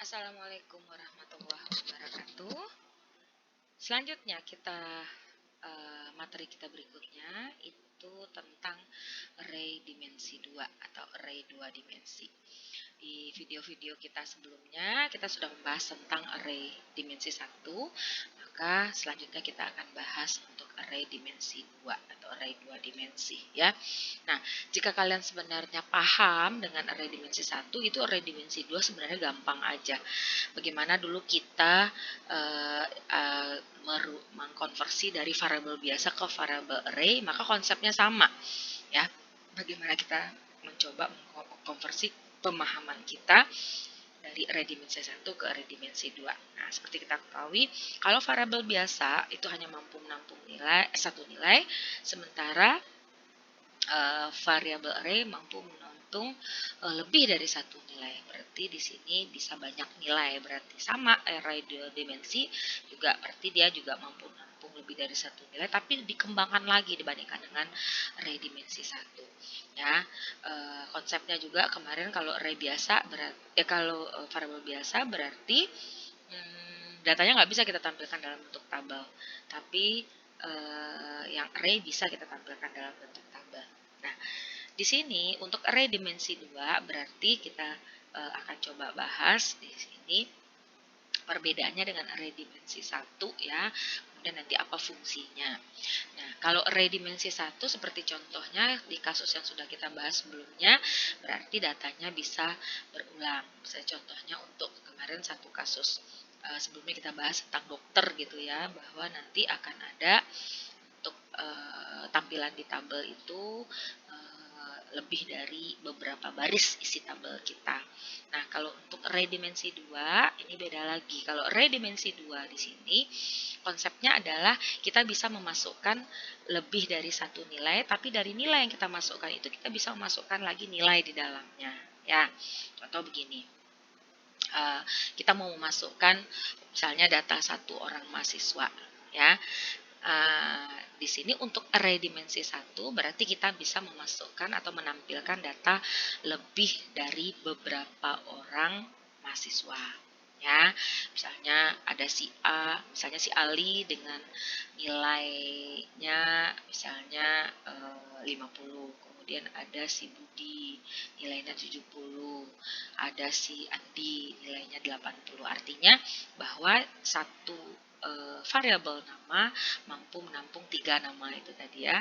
Assalamualaikum warahmatullahi wabarakatuh. Selanjutnya materi kita berikutnya itu tentang array dimensi 2 atau array 2 dimensi. Di video-video kita sebelumnya kita sudah membahas tentang array dimensi 1, maka selanjutnya kita akan bahas untuk array dimensi 2 atau array 2 dimensi ya. Nah, jika kalian sebenarnya paham dengan array dimensi 1, itu array dimensi 2 sebenarnya gampang aja. Bagaimana dulu kita mengkonversi dari variabel biasa ke variabel array, maka konsepnya sama ya. Bagaimana kita mencoba mengkonversi pemahaman kita dari array dimensi 1 ke array dimensi 2. Nah, seperti kita ketahui, kalau variabel biasa itu hanya mampu menampung satu nilai, sementara variabel array mampu menampung lebih dari satu nilai. Berarti di sini bisa banyak nilai. Berarti sama array 2 dimensi juga berarti dia juga mampu menampung lebih dari satu nilai, tapi dikembangkan lagi dibandingkan dengan array dimensi 1. Ya, konsepnya juga kemarin kalau array biasa kalau variabel biasa berarti datanya nggak bisa kita tampilkan dalam bentuk tabel, tapi yang array bisa kita tampilkan dalam bentuk tabel. Nah, di sini untuk array dimensi 2 berarti kita akan coba bahas di sini perbedaannya dengan array dimensi 1 ya. Kemudian nanti apa fungsinya. Nah, kalau array dimensi 1 seperti contohnya di kasus yang sudah kita bahas sebelumnya, berarti datanya bisa berulang. Misalnya contohnya untuk kemarin satu kasus sebelumnya kita bahas tentang dokter gitu ya, bahwa nanti akan ada untuk tampilan di tabel itu lebih dari beberapa baris isi tabel kita. Nah, kalau untuk array dimensi 2 ini beda lagi. Kalau array dimensi 2 di sini konsepnya adalah kita bisa memasukkan lebih dari satu nilai, tapi dari nilai yang kita masukkan itu kita bisa memasukkan lagi nilai di dalamnya. Ya, contoh begini. Kita mau memasukkan misalnya data satu orang mahasiswa ya. Di sini untuk array dimensi 1 berarti kita bisa memasukkan atau menampilkan data lebih dari beberapa orang mahasiswa ya. Misalnya ada si A, misalnya si Ali dengan nilainya misalnya 50. Kemudian ada si Budi nilainya 70, ada si Andi nilainya 80. Artinya bahwa satu variabel nama mampu menampung 3 nama itu tadi ya.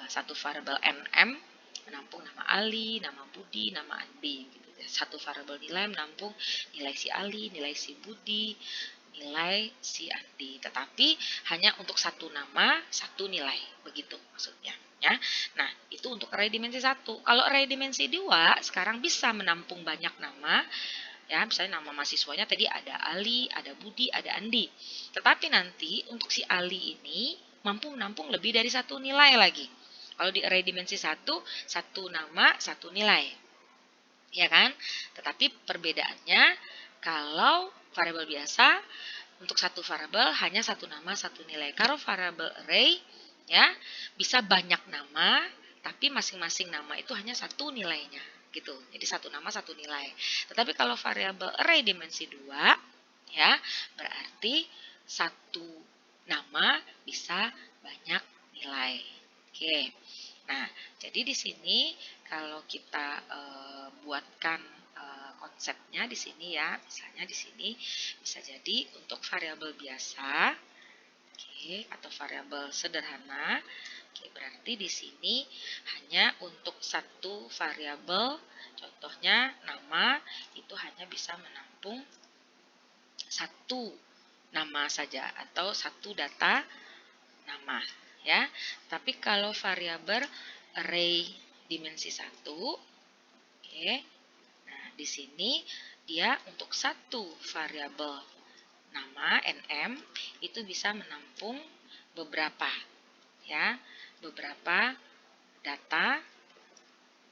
Satu variabel nm menampung nama Ali, nama Budi, nama Andi gitu. Satu variabel nilai menampung nilai si Ali, nilai si Budi, nilai si Andi. Tetapi hanya untuk satu nama, satu nilai. Begitu maksudnya ya. Nah, itu untuk array dimensi 1. Kalau array dimensi 2 sekarang bisa menampung banyak nama. Ya, misalnya nama mahasiswanya tadi ada Ali, ada Budi, ada Andi. Tetapi nanti untuk si Ali ini mampu menampung lebih dari satu nilai lagi. Kalau di array dimensi 1, satu nama, satu nilai. Ya kan? Tetapi perbedaannya kalau variabel biasa untuk satu variabel hanya satu nama, satu nilai. Kalau variabel array ya bisa banyak nama, tapi masing-masing nama itu hanya satu nilainya gitu. Jadi satu nama satu nilai. Tetapi kalau variabel array dimensi 2 ya berarti satu nama bisa banyak nilai. Oke. Nah, jadi di sini kalau kita buatkan konsepnya di sini ya, misalnya di sini bisa jadi untuk variabel biasa, oke, atau variabel sederhana. Oke, berarti di sini hanya untuk satu variabel, contohnya nama, itu hanya bisa menampung satu nama saja atau satu data nama ya. Tapi kalau variabel array dimensi 1, oke. Nah, di sini dia untuk satu variabel nama nm itu bisa menampung beberapa ya, beberapa data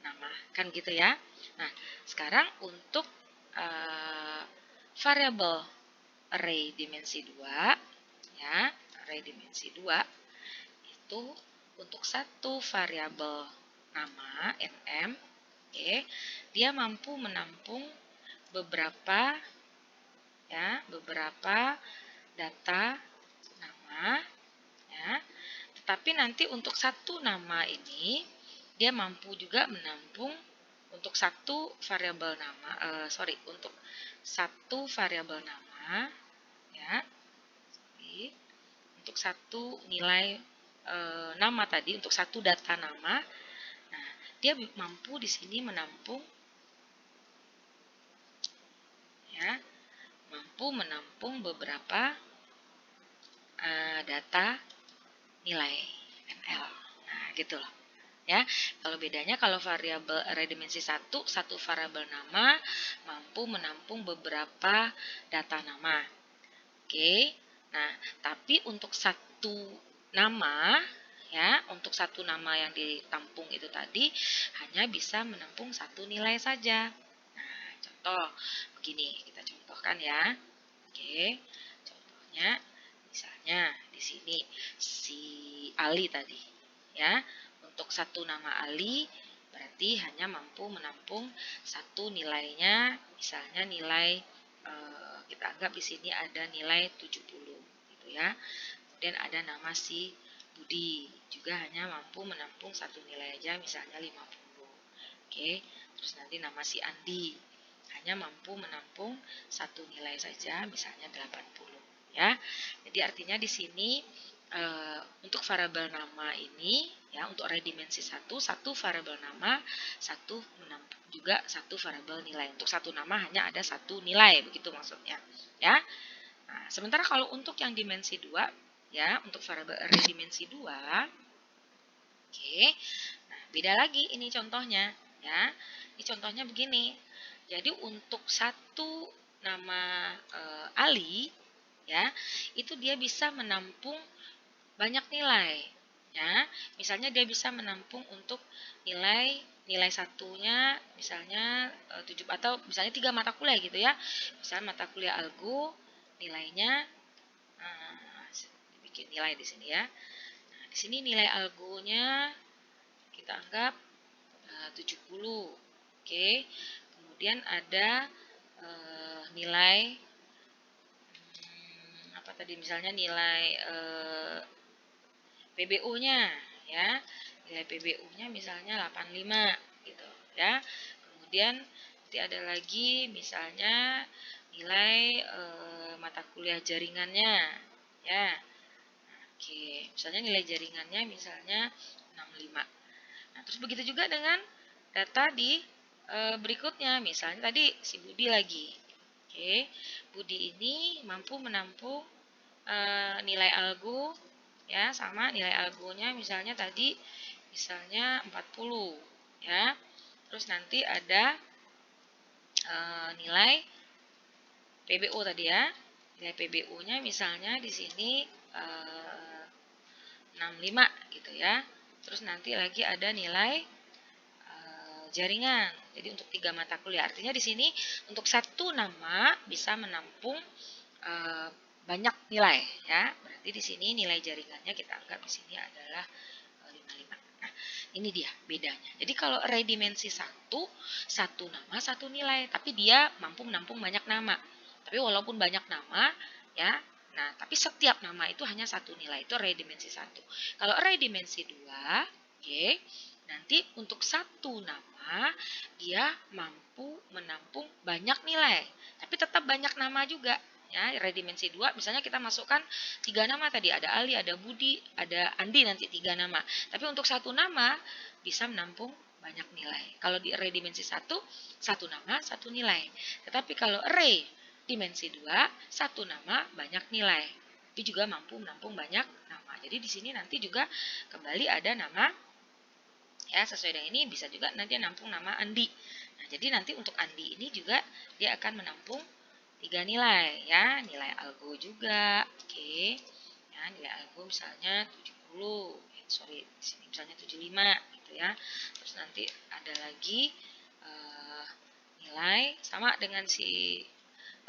nama kan gitu ya. Nah, sekarang untuk variabel array dimensi 2 ya, array dimensi 2 itu untuk satu variabel nama nm, oke, dia mampu menampung beberapa ya, beberapa data nama, ya. Tetapi nanti untuk satu nama ini dia mampu juga menampung untuk satu variabel nama, untuk satu variabel nama, ya, untuk satu nilai nama tadi, untuk satu data nama. Nah, dia mampu di sini menampung, ya, mampu menampung beberapa data nilai NL. Nah, gitu loh. Ya, kalau bedanya kalau variabel array dimensi satu variabel nama mampu menampung beberapa data nama. Oke. Nah, tapi untuk satu nama, ya, untuk satu nama yang ditampung itu tadi hanya bisa menampung satu nilai saja. Nah, contoh begini, kita contohkan ya. Oke. Contohnya misalnya di sini si Ali tadi, ya. Untuk satu nama Ali berarti hanya mampu menampung satu nilainya, misalnya nilai kita anggap di sini ada nilai 70 gitu ya. Kemudian ada nama si Budi juga hanya mampu menampung satu nilai aja, misalnya 50. Oke. Terus nanti nama si Andi hanya mampu menampung satu nilai saja, misalnya 80 ya. Jadi artinya di sini untuk variabel nama ini, ya, untuk array dimensi satu variabel nama, satu menampung juga satu variabel nilai. Untuk satu nama hanya ada satu nilai, begitu maksudnya, ya. Nah, sementara kalau untuk yang dimensi 2, ya, untuk variabel array dimensi 2, oke. Nah, beda lagi ini contohnya, ya. Ini contohnya begini. Jadi untuk satu nama Ali, ya, itu dia bisa menampung banyak nilai, ya. Misalnya dia bisa menampung untuk nilai satunya misalnya 7 atau misalnya 3 mata kuliah gitu ya. Misalnya mata kuliah algo nilainya bikin nilai di sini ya. Nah, di sini nilai algonya kita anggap 70. Oke. Kemudian ada nilai apa tadi, misalnya nilai PBU-nya, ya. Nilai PBU-nya misalnya 85 gitu ya. Kemudian nanti ada lagi misalnya nilai mata kuliah jaringannya, ya. Oke, misalnya nilai jaringannya misalnya 65. Nah, terus begitu juga dengan data di berikutnya, misalnya tadi si Budi lagi. Oke, Budi ini mampu menampung nilai algo, ya, sama nilai algonya misalnya tadi misalnya 40, ya. Terus nanti ada nilai PBU tadi ya. Nilai PBU-nya misalnya di sini 65 gitu ya. Terus nanti lagi ada nilai jaringan. Jadi untuk 3 mata kuliah. Artinya di sini untuk satu nama bisa menampung banyak nilai ya. Berarti di sini nilai jaringannya kita anggap di sini adalah 55. Nah, ini dia bedanya. Jadi kalau array dimensi satu nama satu nilai, tapi dia mampu menampung banyak nama. Tapi walaupun banyak nama, ya, nah, tapi setiap nama itu hanya satu nilai, itu array dimensi 1. Kalau array dimensi 2, oke, nanti untuk satu nama dia mampu menampung banyak nilai, tapi tetap banyak nama juga. Ya, array dimensi 2 misalnya kita masukkan 3 nama tadi, ada Ali, ada Budi, ada Andi, nanti 3 nama. Tapi untuk satu nama bisa menampung banyak nilai. Kalau di array dimensi satu nama, satu nilai. Tetapi kalau array dimensi 2, satu nama banyak nilai. Tapi juga mampu menampung banyak nama. Jadi di sini nanti juga kembali ada nama, ya, sesuai dengan ini bisa juga nanti nampung nama Andi. Nah, jadi nanti untuk Andi ini juga dia akan menampung 3 nilai, ya, nilai algo juga. Oke. Ya, nilai algo misalnya 70. Sorry, di sini misalnya 75 gitu ya. Terus nanti ada lagi nilai sama dengan si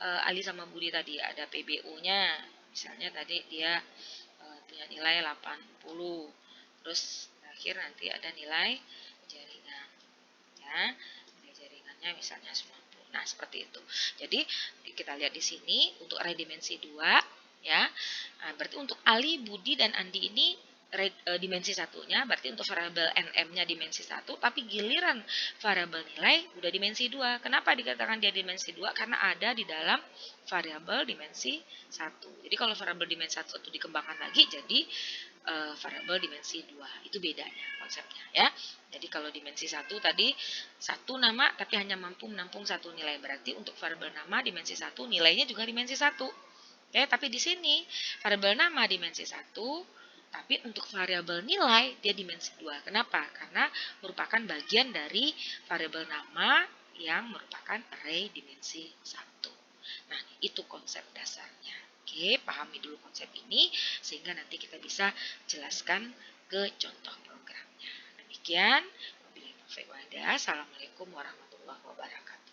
Ali sama Budi tadi, ada PBU-nya. Misalnya tadi dia punya nilai 80. Terus terakhir nanti ada nilai jaringan. Ya, nilai jaringannya misalnya 90. Nah, seperti itu. Jadi kita lihat di sini untuk array dimensi 2 ya. Nah, berarti untuk Ali, Budi dan Andi ini dimensi satunya, berarti untuk variabel NM-nya dimensi 1, tapi giliran variabel nilai udah dimensi 2. Kenapa dikatakan dia dimensi 2? Karena ada di dalam variabel dimensi 1. Jadi kalau variabel dimensi 1 itu dikembangkan lagi jadi variabel dimensi 2. Itu bedanya konsepnya ya. Jadi kalau dimensi 1 tadi satu nama tapi hanya mampu menampung satu nilai. Berarti untuk variabel nama dimensi 1 nilainya juga dimensi 1. Oke, tapi di sini variabel nama dimensi 1 tapi untuk variabel nilai dia dimensi 2. Kenapa? Karena merupakan bagian dari variabel nama yang merupakan array dimensi 1. Nah, itu konsep dasarnya. Oke, pahami dulu konsep ini sehingga nanti kita bisa jelaskan ke contoh programnya. Demikian, wabillahi taufiq wal hidayah. Assalamualaikum warahmatullahi wabarakatuh.